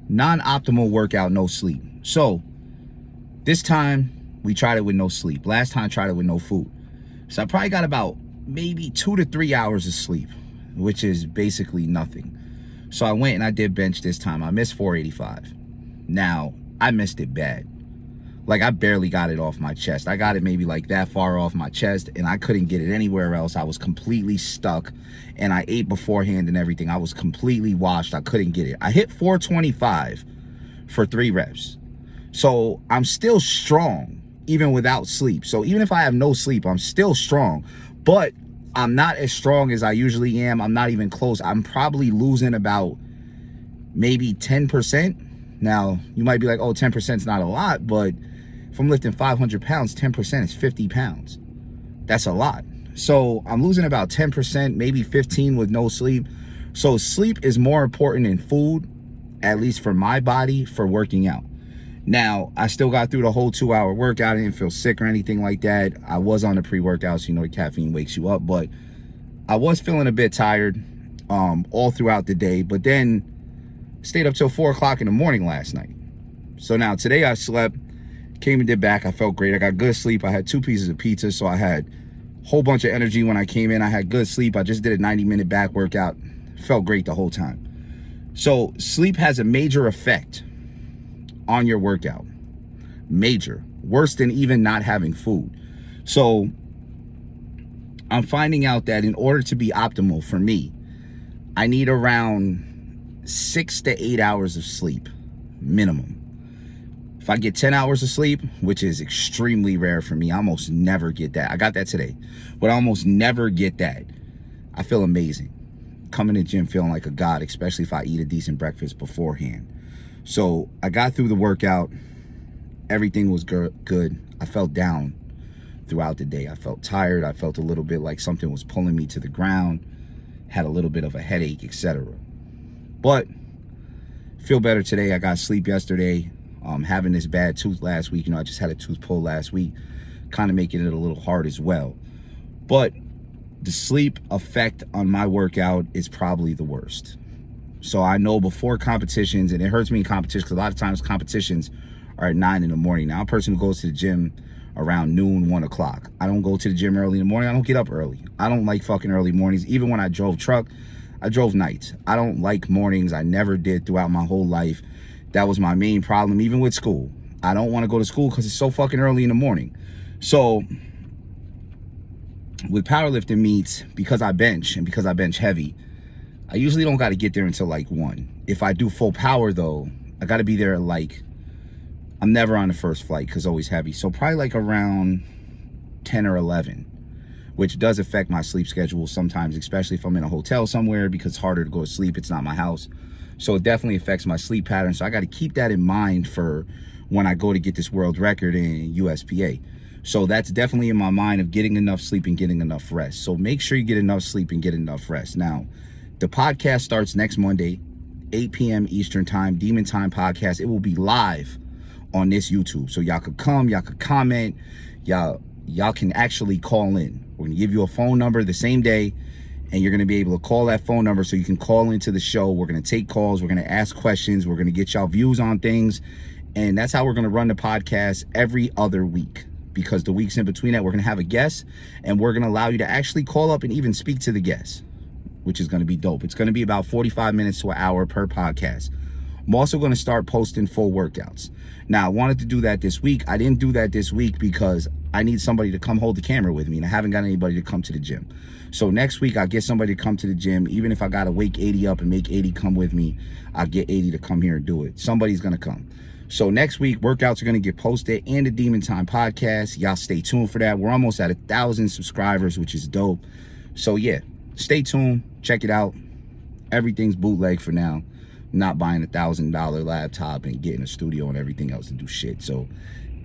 Non-optimal workout, no sleep. So this time we tried it with no sleep. Last time I tried it with no food. So I probably got about maybe 2 to 3 hours of sleep, which is basically nothing. So I went and I did bench this time. I missed 485. Now, I missed it bad. Like, I barely got it off my chest. I got it maybe like that far off my chest, and I couldn't get it anywhere else. I was completely stuck, and I ate beforehand and everything. I was completely washed. I couldn't get it. I hit 425 for 3 reps. So I'm still strong, even without sleep. So even if I have no sleep, I'm still strong. But I'm not as strong as I usually am. I'm not even close. I'm probably losing about maybe 10%. Now, you might be like, oh, 10% is not a lot, but if I'm lifting 500 pounds, 10% is 50 pounds. That's a lot. So I'm losing about 10%, maybe 15 with no sleep. So sleep is more important than food, at least for my body, for working out. Now, I still got through the whole 2-hour workout. I didn't feel sick or anything like that. I was on the pre-workout, so you know the caffeine wakes you up, but I was feeling a bit tired all throughout the day, but then stayed up till 4 o'clock in the morning last night. So now today I slept, came and did back. I felt great. I got good sleep. I had 2 pieces of pizza, so I had a whole bunch of energy when I came in. I had good sleep. I just did a 90-minute back workout. Felt great the whole time. So sleep has a major effect on your workout. Major. Worse than even not having food. So I'm finding out that in order to be optimal for me, I need around 6 to 8 hours of sleep minimum. If I get 10 hours of sleep, which is extremely rare for me, I almost never get that. I got that today, but I almost never get that. I feel amazing. Coming to the gym feeling like a god, especially if I eat a decent breakfast beforehand. So I got through the workout. Everything was good. I felt down throughout the day. I felt tired. I felt a little bit like something was pulling me to the ground. Had a little bit of a headache, etc. But feel better today. I got sleep yesterday. Having this bad tooth last week. You know, I just had a tooth pulled last week. Kind of making it a little hard as well. But the sleep effect on my workout is probably the worst. So I know before competitions, and it hurts me in competitions because a lot of times competitions are at 9 in the morning. Now, I'm a person who goes to the gym around noon, 1 o'clock. I don't go to the gym early in the morning. I don't get up early. I don't like fucking early mornings. Even when I drove truck, I drove nights. I don't like mornings. I never did throughout my whole life. That was my main problem, even with school. I don't want to go to school because it's so fucking early in the morning. So with powerlifting meets, because I bench and because I bench heavy, I usually don't got to get there until like 1. If I do full power though, I got to be there like, I'm never on the first flight because always heavy. So probably like around 10 or 11, which does affect my sleep schedule sometimes, especially if I'm in a hotel somewhere because it's harder to go to sleep. It's not my house. So it definitely affects my sleep pattern. So I got to keep that in mind for when I go to get this world record in USPA. So that's definitely in my mind of getting enough sleep and getting enough rest. So make sure you get enough sleep and get enough rest. Now, the podcast starts next Monday, 8 p.m. Eastern Time, Demon Time Podcast. It will be live on this YouTube. So y'all could come, y'all could comment, y'all can actually call in. We're gonna give you a phone number the same day, and you're gonna be able to call that phone number so you can call into the show. We're gonna take calls, we're gonna ask questions, we're gonna get y'all views on things, and that's how we're gonna run the podcast every other week. Because the weeks in between that, we're gonna have a guest, and we're gonna allow you to actually call up and even speak to the guest, which is gonna be dope. It's gonna be about 45 minutes to an hour per podcast. I'm also gonna start posting full workouts. Now, I wanted to do that this week. I didn't do that this week because I need somebody to come hold the camera with me, and I haven't got anybody to come to the gym. So next week, I'll get somebody to come to the gym. Even if I gotta wake 80 up and make 80 come with me, I'll get 80 to come here and do it. Somebody's gonna come. So next week, workouts are gonna get posted and the Demon Time Podcast. Y'all stay tuned for that. We're almost at 1,000 subscribers, which is dope. So yeah, stay tuned, check it out. Everything's bootleg for now. Not buying a $1,000 laptop and getting a studio and everything else to do shit. So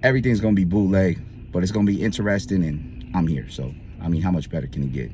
everything's gonna be bootleg, but it's gonna be interesting, and I'm here. So I mean, how much better can it get?